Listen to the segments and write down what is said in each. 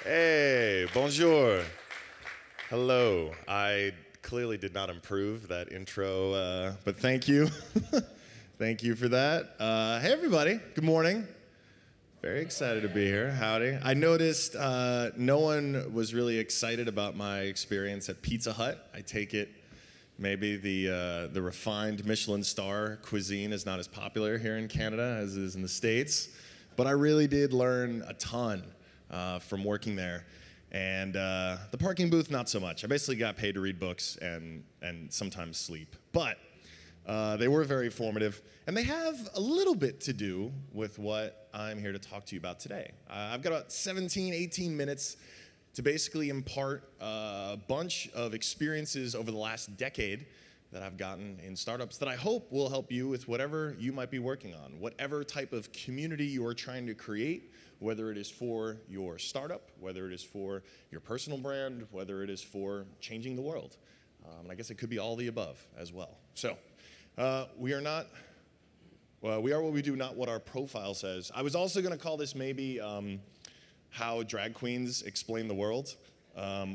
Hey, bonjour. Hello. I clearly did not improve that intro, but thank you. Thank you for that. Hey, everybody. Good morning. Very excited to be here. Howdy. I noticed no one was really excited about my experience at Pizza Hut. I take it maybe the refined Michelin star cuisine is not as popular here in Canada as it is in the States. But I really did learn a ton from working there. And the parking booth, not so much. I basically got paid to read books and sometimes sleep. But they were very formative. And they have a little bit to do with what I'm here to talk to you about today. I've got about 17, 18 minutes to basically impart a bunch of experiences over the last decade that I've gotten in startups that I hope will help you with whatever you might be working on, whatever type of community you are trying to create, whether it is for your startup, whether it is for your personal brand, whether it is for changing the world. And I guess it could be all the above as well. So we are what we do, not what our profile says. I was also going to call this maybe how drag queens explain the world.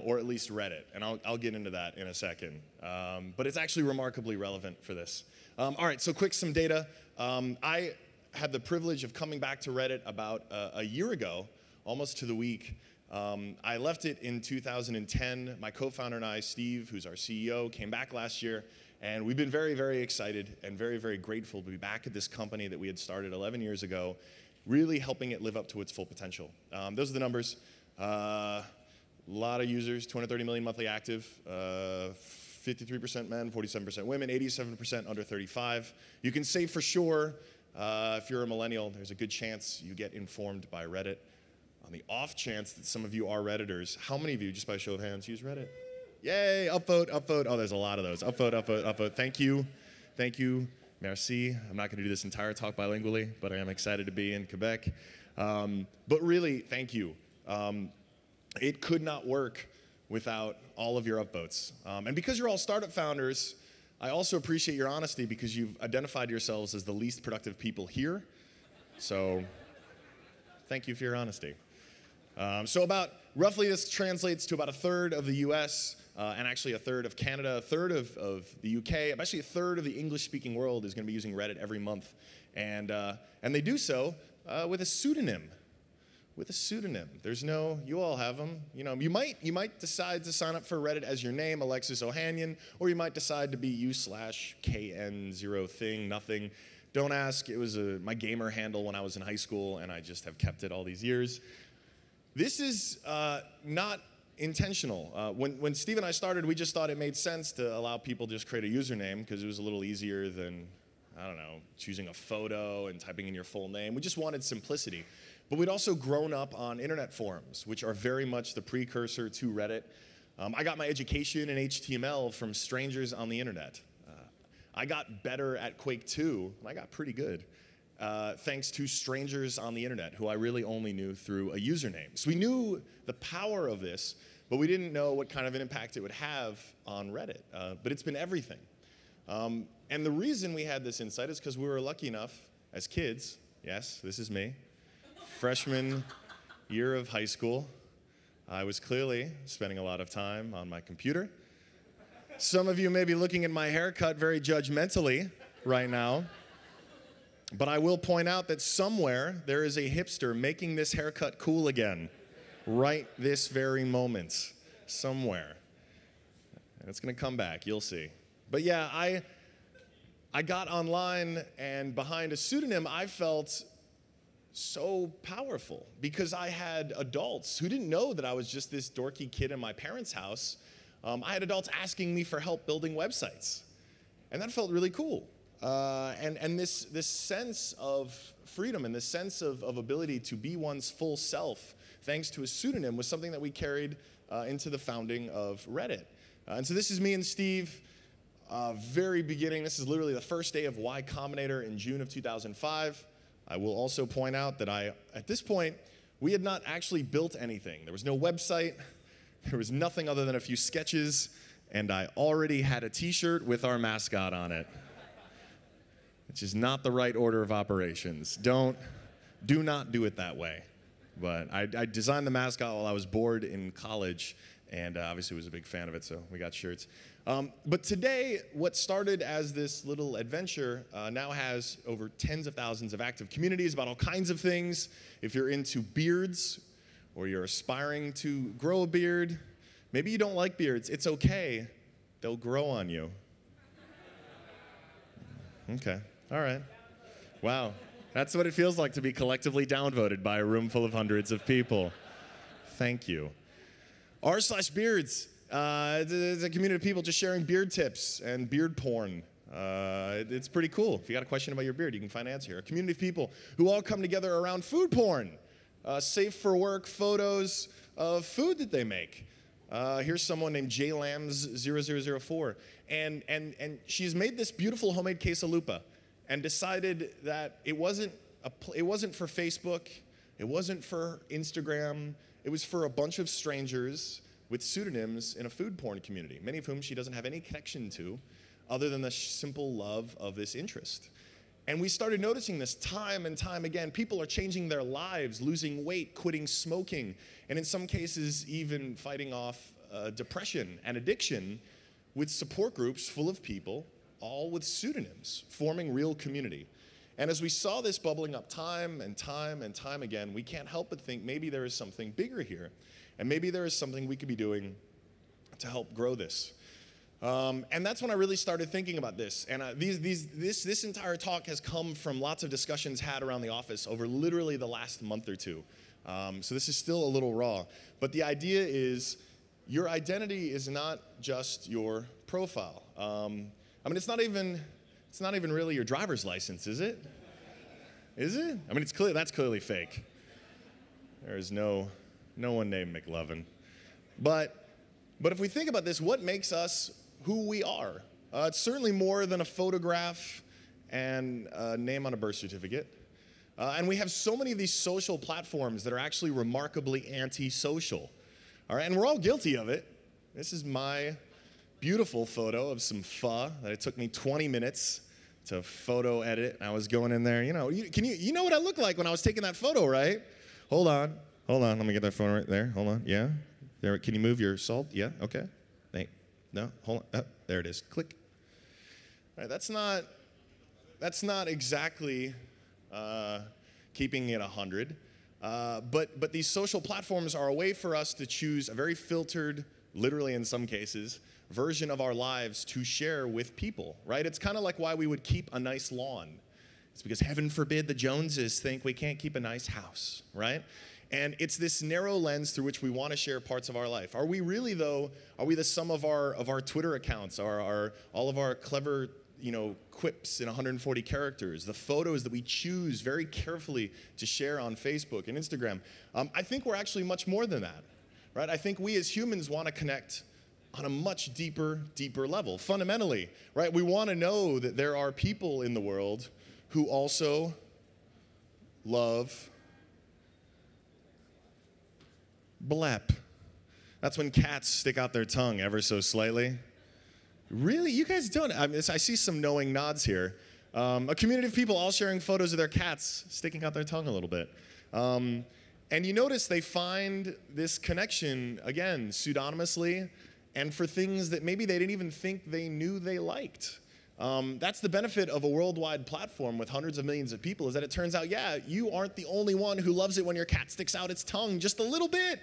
Or at least Reddit, and I'll get into that in a second. But it's actually remarkably relevant for this. All right, so some data. I had the privilege of coming back to Reddit about a year ago, almost to the week. I left it in 2010. My co-founder and I, Steve, who's our CEO, came back last year, and we've been very, very excited and very, very grateful to be back at this company that we had started 11 years ago, really helping it live up to its full potential. Those are the numbers. A lot of users, 230 million monthly active, 53% men, 47% women, 87% under 35. You can say for sure, if you're a millennial, there's a good chance you get informed by Reddit. On the off chance that some of you are Redditors, how many of you, just by show of hands, use Reddit? Yay, upvote, upvote. Oh, there's a lot of those. Upvote, upvote, upvote. Thank you. Thank you. Merci. I'm not going to do this entire talk bilingually, but I am excited to be in Quebec. But really, thank you. It could not work without all of your upvotes. And because you're all startup founders, I also appreciate your honesty because you've identified yourselves as the least productive people here. So thank you for your honesty. So roughly this translates to about a third of the US, and actually a third of Canada, a third of the UK, actually a third of the English-speaking world is going to be using Reddit every month. And they do so with a pseudonym. With a pseudonym. You all have them. You know, you might decide to sign up for Reddit as your name, Alexis Ohanian, or you might decide to be u/KN0 thing, nothing. Don't ask. It was my gamer handle when I was in high school, and I just have kept it all these years. This is not intentional. When Steve and I started, we just thought it made sense to allow people to just create a username because it was a little easier than, I don't know, choosing a photo and typing in your full name. We just wanted simplicity. But we'd also grown up on internet forums, which are very much the precursor to Reddit. I got my education in HTML from strangers on the internet. I got better at Quake 2, and I got pretty good, thanks to strangers on the internet who I really only knew through a username. So we knew the power of this, but we didn't know what kind of an impact it would have on Reddit. But it's been everything. And the reason we had this insight is because we were lucky enough as kids, yes, this is me, freshman year of high school, I was clearly spending a lot of time on my computer. Some of you may be looking at my haircut very judgmentally right now, but I will point out that somewhere there is a hipster making this haircut cool again, right this very moment, somewhere. And it's going to come back, you'll see. But yeah, I got online, and behind a pseudonym, I felt so powerful because I had adults who didn't know that I was just this dorky kid in my parents' house. I had adults asking me for help building websites, and that felt really cool. And this sense of freedom and this sense of ability to be one's full self, thanks to a pseudonym, was something that we carried into the founding of Reddit. And so this is me and Steve, very beginning. This is literally the first day of Y Combinator in June of 2005. I will also point out that at this point, we had not actually built anything. There was no website. There was nothing other than a few sketches, and I already had a t-shirt with our mascot on it, which is not the right order of operations. Do not do it that way. But I designed the mascot while I was bored in college, and obviously was a big fan of it, so we got shirts. But today, what started as this little adventure now has over tens of thousands of active communities about all kinds of things. If you're into beards, or you're aspiring to grow a beard, maybe you don't like beards, it's okay. They'll grow on you. Okay, all right. Wow, that's what it feels like to be collectively downvoted by a room full of hundreds of people. Thank you. r/beards. It's a community of people just sharing beard tips and beard porn. It's pretty cool. If you got a question about your beard, you can find an answer here. A community of people who all come together around food porn. Safe for work photos of food that they make. Here's someone named JLambs0004. And she's made this beautiful homemade quesalupa and decided that it wasn't for Facebook, it wasn't for Instagram, it was for a bunch of strangers with pseudonyms in a food porn community, many of whom she doesn't have any connection to other than the simple love of this interest. And we started noticing this time and time again. People are changing their lives, losing weight, quitting smoking, and in some cases even fighting off depression and addiction with support groups full of people, all with pseudonyms, forming real community. And as we saw this bubbling up time and time and time again, we can't help but think maybe there is something bigger here, and maybe there is something we could be doing to help grow this. And that's when I really started thinking about this. And this entire talk has come from lots of discussions had around the office over literally the last month or two. So this is still a little raw. But the idea is your identity is not just your profile. I mean, it's not even really your driver's license, is it? Is it? I mean, that's clearly fake. There is no one named McLovin. But if we think about this, what makes us who we are? It's certainly more than a photograph and a name on a birth certificate. And we have so many of these social platforms that are actually remarkably antisocial. All right, and we're all guilty of it. This is my beautiful photo of some pho that it took me 20 minutes to photo edit. I was going in there, you know what I look like when I was taking that photo, right? Hold on, let me get that photo right there. Hold on, yeah. There, can you move your salt? Yeah, okay. No, hold on. Oh, there it is. Click. All right, that's not exactly keeping it 100. But these social platforms are a way for us to choose a very filtered, literally in some cases, version of our lives to share with people, right? It's kind of like why we would keep a nice lawn. It's because heaven forbid the Joneses think we can't keep a nice house, right? And it's this narrow lens through which we want to share parts of our life. Are we really, though, are we the sum of our Twitter accounts, all of our clever, quips in 140 characters, the photos that we choose very carefully to share on Facebook and Instagram? I think we're actually much more than that, right? I think we as humans want to connect on a much deeper level. Fundamentally, right? We want to know that there are people in the world who also love blep. That's when cats stick out their tongue ever so slightly. Really? You guys don't? I see some knowing nods here. A community of people all sharing photos of their cats sticking out their tongue a little bit. And you notice they find this connection, again, pseudonymously, and for things that maybe they didn't even think they knew they liked. That's the benefit of a worldwide platform with hundreds of millions of people, is that it turns out, yeah, you aren't the only one who loves it when your cat sticks out its tongue just a little bit.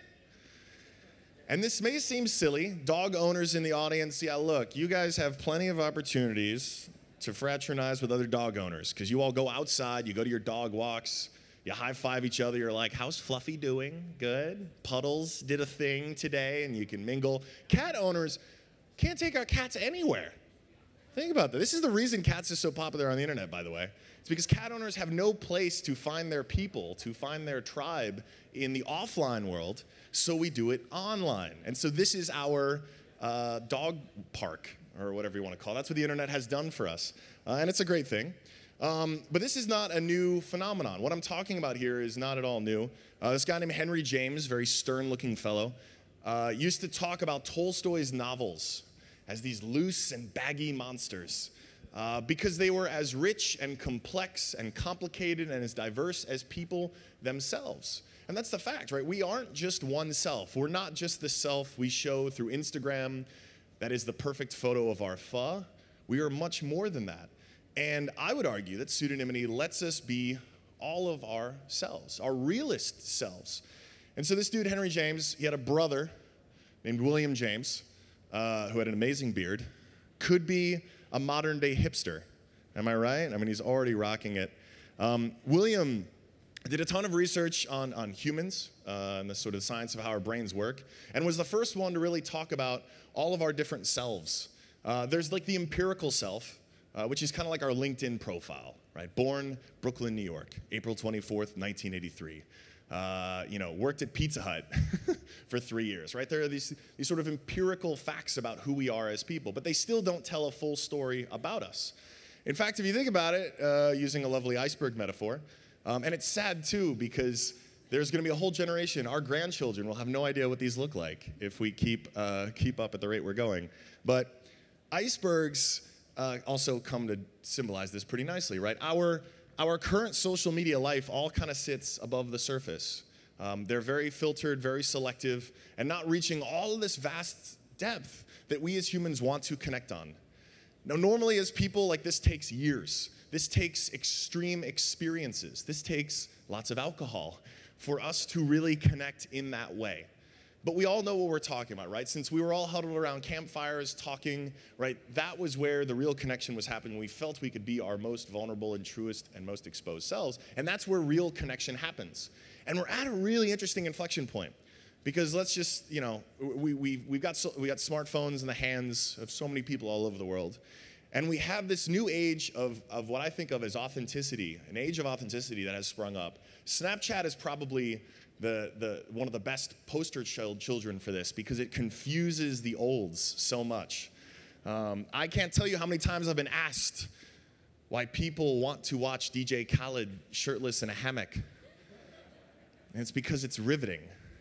And this may seem silly. Dog owners in the audience, yeah, look, you guys have plenty of opportunities to fraternize with other dog owners because you all go outside, you go to your dog walks, you high-five each other, you're like, how's Fluffy doing? Good. Puddles did a thing today, and you can mingle. Cat owners can't take our cats anywhere. Think about that. This is the reason cats are so popular on the internet, by the way. It's because cat owners have no place to find their people, to find their tribe in the offline world, so we do it online. And so this is our dog park, or whatever you want to call it. That's what the internet has done for us. And it's a great thing. But this is not a new phenomenon. What I'm talking about here is not at all new. This guy named Henry James, very stern-looking fellow, used to talk about Tolstoy's novels as these loose and baggy monsters because they were as rich and complex and complicated and as diverse as people themselves. And that's the fact, right? We aren't just one self. We're not just the self we show through Instagram that is the perfect photo of our pho. We are much more than that. And I would argue that pseudonymity lets us be all of ourselves, our realist selves. And so this dude, Henry James, he had a brother named William James, who had an amazing beard, could be a modern-day hipster. Am I right? I mean, he's already rocking it. William did a ton of research on humans and the sort of science of how our brains work, and was the first one to really talk about all of our different selves. There's like the empirical self, which is kind of like our LinkedIn profile, right? Born Brooklyn, New York, April 24th, 1983. Worked at Pizza Hut for 3 years, right? There are these sort of empirical facts about who we are as people, but they still don't tell a full story about us. In fact, if you think about it, using a lovely iceberg metaphor, and it's sad too, because there's going to be a whole generation, our grandchildren will have no idea what these look like if we keep up at the rate we're going. But icebergs also come to symbolize this pretty nicely, right? Our current social media life all kind of sits above the surface. They're very filtered, very selective, and not reaching all of this vast depth that we as humans want to connect on. Now, normally as people, like, this takes years. This takes extreme experiences. This takes lots of alcohol for us to really connect in that way. But we all know what we're talking about, right? Since we were all huddled around campfires talking, right, that was where the real connection was happening. We felt we could be our most vulnerable and truest and most exposed selves, and that's where real connection happens. And we're at a really interesting inflection point, because let's just, we've got smartphones in the hands of so many people all over the world, and we have this new age of what I think of as authenticity, an age of authenticity that has sprung up. Snapchat is probably one of the best poster children for this, because it confuses the olds so much. I can't tell you how many times I've been asked why people want to watch DJ Khaled shirtless in a hammock. And it's because it's riveting.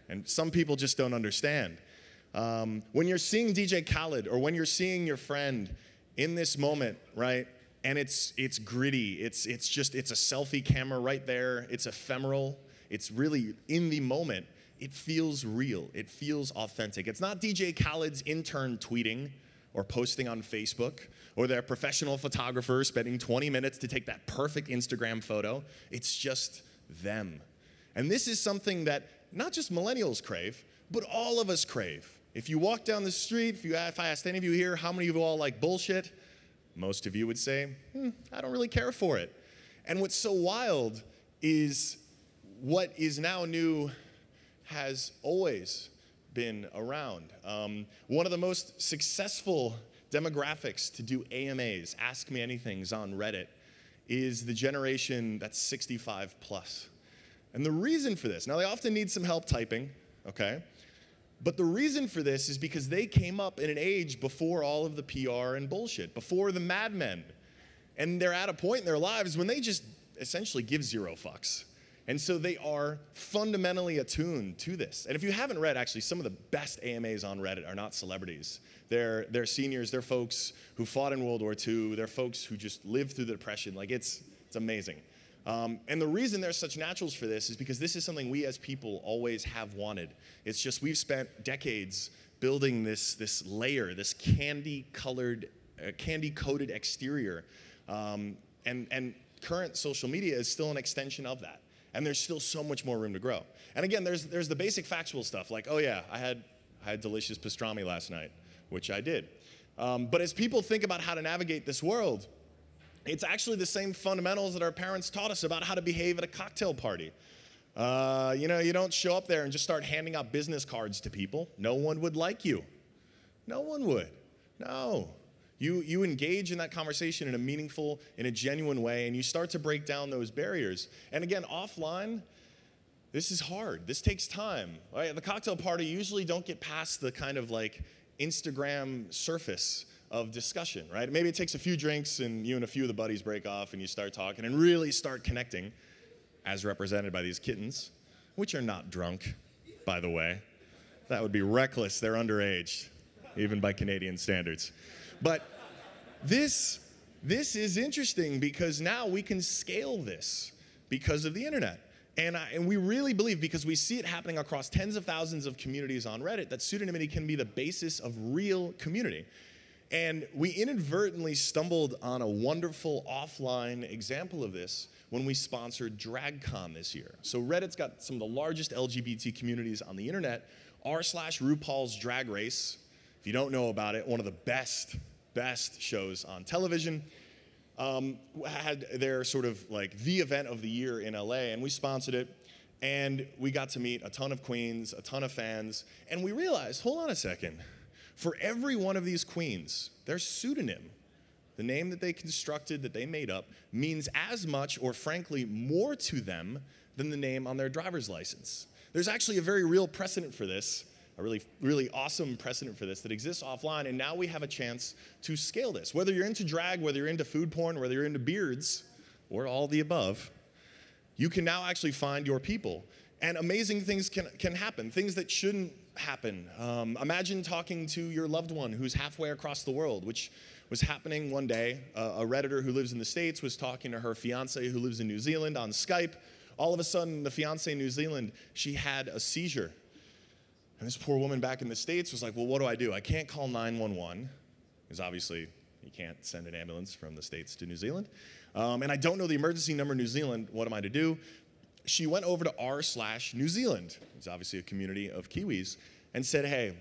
And some people just don't understand. When you're seeing DJ Khaled, or when you're seeing your friend in this moment, right, and it's gritty, it's a selfie camera right there, it's ephemeral, it's really in the moment, it feels real, it feels authentic. It's not DJ Khaled's intern tweeting or posting on Facebook, or their professional photographer spending 20 minutes to take that perfect Instagram photo. It's just them. And this is something that not just millennials crave, but all of us crave. If you walk down the street, if I asked any of you here, how many of you all like bullshit? Most of you would say, I don't really care for it. And what's so wild is what is now new has always been around. One of the most successful demographics to do AMAs, Ask Me Anythings, on Reddit is the generation that's 65 plus. And the reason for this, now they often need some help typing, okay? But the reason for this is because they came up in an age before all of the PR and bullshit, before the Mad Men. And they're at a point in their lives when they just essentially give zero fucks. And so they are fundamentally attuned to this. And if you haven't read, actually, some of the best AMAs on Reddit are not celebrities. They're seniors, they're folks who fought in World War II, they're folks who just lived through the Depression. Like, it's amazing. And the reason there's such naturals for this is because this is something we as people always have wanted. It's just we've spent decades building this layer, this candy-coated exterior. And current social media is still an extension of that. And there's still so much more room to grow. And again, there's the basic factual stuff, like, oh yeah, I had delicious pastrami last night, which I did. But as people think about how to navigate this world, it's actually the same fundamentals that our parents taught us about how to behave at a cocktail party. You don't show up there and just start handing out business cards to people. No one would like you. No one would. No. You engage in that conversation in a meaningful, in a genuine way, and you start to break down those barriers. And again, offline, this is hard. This takes time. Right? At the cocktail party, you usually don't get past the kind of like Instagram surface of discussion, right? Maybe it takes a few drinks and you and a few of the buddies break off and you start talking and really start connecting, as represented by these kittens, which are not drunk, by the way. That would be reckless. They're underage, even by Canadian standards. But this is interesting because now we can scale this because of the internet. And we really believe, because we see it happening across tens of thousands of communities on Reddit, that pseudonymity can be the basis of real community. And we inadvertently stumbled on a wonderful offline example of this when we sponsored DragCon this year. So Reddit's got some of the largest LGBT communities on the internet. r/RuPaul's Drag Race, if you don't know about it, one of the best shows on television, had their sort of like the event of the year in LA, and we sponsored it, and we got to meet a ton of queens, a ton of fans, and we realized, hold on a second, for every one of these queens, their pseudonym, the name that they constructed, that they made up, means as much, or frankly more to them than the name on their driver's license. There's actually a very real precedent for this, a really awesome precedent for this that exists offline, and now we have a chance to scale this. Whether you're into drag, whether you're into food porn, whether you're into beards, or all the above, you can now actually find your people. And amazing things can happen, things that shouldn't happen. Imagine talking to your loved one who's halfway across the world, which was happening one day. A Redditor who lives in the States was talking to her fiance who lives in New Zealand on Skype. All of a sudden, the fiance in New Zealand, she had a seizure. And this poor woman back in the States was like, well, what do? I can't call 911, because obviously you can't send an ambulance from the States to New Zealand. And I don't know the emergency number in New Zealand. What am I to do? She went over to r/New Zealand, it's obviously a community of Kiwis, and said, hey,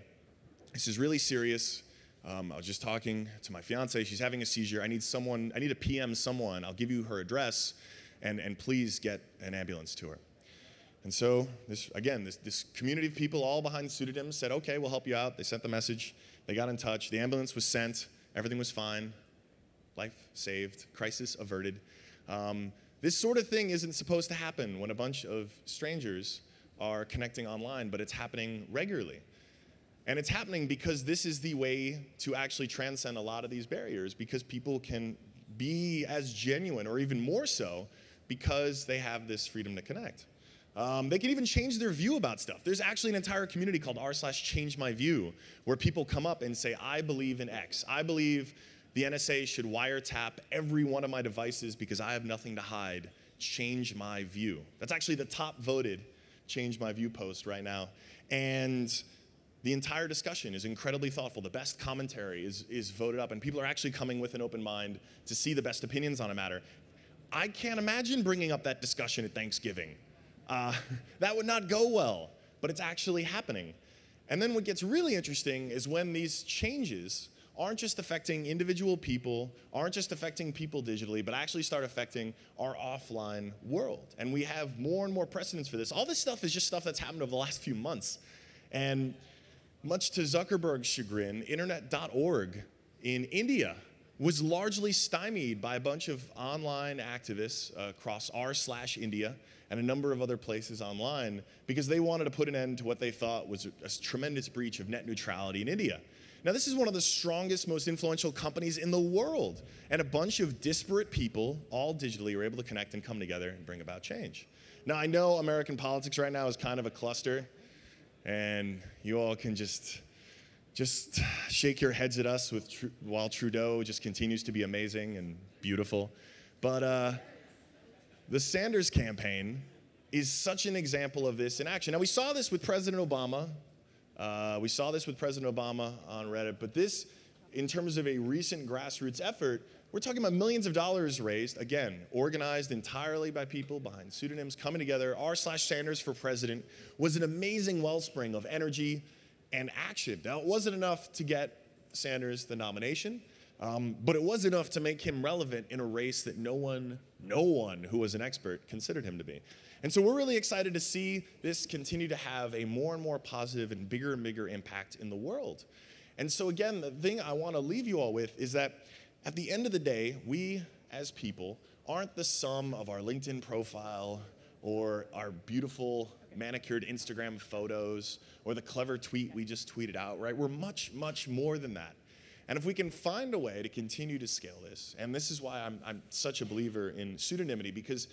this is really serious. I was just talking to my fiance. She's having a seizure. I need to PM someone. I'll give you her address, and please get an ambulance to her. And so, this community of people all behind pseudonyms said, okay, we'll help you out. They sent the message. They got in touch. The ambulance was sent. Everything was fine. Life saved. Crisis averted. This sort of thing isn't supposed to happen when a bunch of strangers are connecting online, but it's happening regularly. And it's happening because this is the way to actually transcend a lot of these barriers, because people can be as genuine, or even more so, because they have this freedom to connect. They can even change their view about stuff. There's actually an entire community called r/ChangeMyView, where people come up and say, I believe in X. I believe the NSA should wiretap every one of my devices because I have nothing to hide. Change my view. That's actually the top voted Change My View post right now. And the entire discussion is incredibly thoughtful. The best commentary is voted up, and people are actually coming with an open mind to see the best opinions on a matter. I can't imagine bringing up that discussion at Thanksgiving. That would not go well, but it's actually happening. And then what gets really interesting is when these changes aren't just affecting individual people, aren't just affecting people digitally, but actually start affecting our offline world. And we have more and more precedents for this. All this stuff is just stuff that's happened over the last few months. And much to Zuckerberg's chagrin, internet.org in India was largely stymied by a bunch of online activists across r/India and a number of other places online because they wanted to put an end to what they thought was a tremendous breach of net neutrality in India. Now, this is one of the strongest, most influential companies in the world, and a bunch of disparate people, all digitally, were able to connect and come together and bring about change. Now, I know American politics right now is kind of a cluster, and you all can just shake your heads at us while Trudeau just continues to be amazing and beautiful. But the Sanders campaign is such an example of this in action. Now, we saw this with President Obama. We saw this with President Obama on Reddit, but this, in terms of a recent grassroots effort, we're talking about millions of dollars raised, again, organized entirely by people behind pseudonyms coming together. r/Sanders for President was an amazing wellspring of energy and action. Now, it wasn't enough to get Sanders the nomination, but it was enough to make him relevant in a race that no one who was an expert considered him to be. And so we're really excited to see this continue to have a more and more positive and bigger impact in the world. And so again, the thing I want to leave you all with is that at the end of the day, we as people aren't the sum of our LinkedIn profile or our beautiful manicured Instagram photos or the clever tweet we just tweeted out, right? We're much, much more than that. And if we can find a way to continue to scale this, and this is why I'm such a believer in pseudonymity, because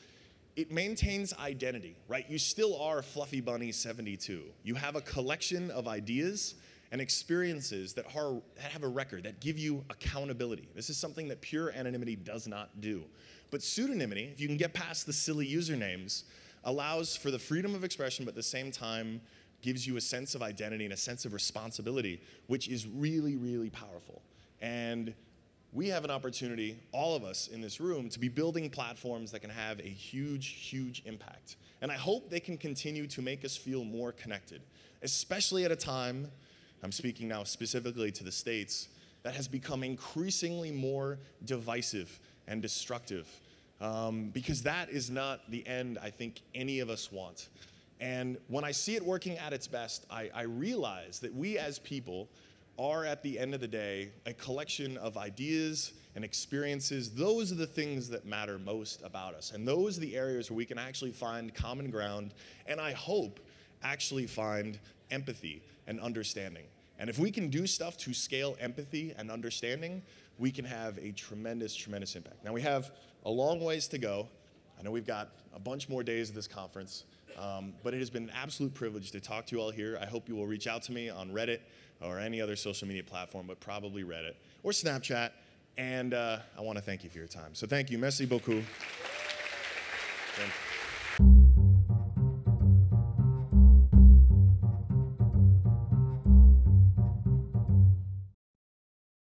it maintains identity, right? You still are Fluffy Bunny 72. You have a collection of ideas and experiences that have a record, that give you accountability. This is something that pure anonymity does not do. But pseudonymity, if you can get past the silly usernames, allows for the freedom of expression, but at the same time gives you a sense of identity and a sense of responsibility, which is really, really powerful. And we have an opportunity, all of us in this room, to be building platforms that can have a huge, huge impact. And I hope they can continue to make us feel more connected, especially at a time, I'm speaking now specifically to the States, that has become increasingly more divisive and destructive. Because that is not the end I think any of us want. And when I see it working at its best, I realize that we as people are, at the end of the day, a collection of ideas and experiences. Those are the things that matter most about us. And those are the areas where we can actually find common ground, and I hope actually find empathy and understanding. And if we can do stuff to scale empathy and understanding, we can have a tremendous, tremendous impact. Now we have a long ways to go. I know we've got a bunch more days of this conference, but it has been an absolute privilege to talk to you all here. I hope you will reach out to me on Reddit or any other social media platform, but probably Reddit or Snapchat. And I want to thank you for your time. So thank you. Merci beaucoup. Thank you.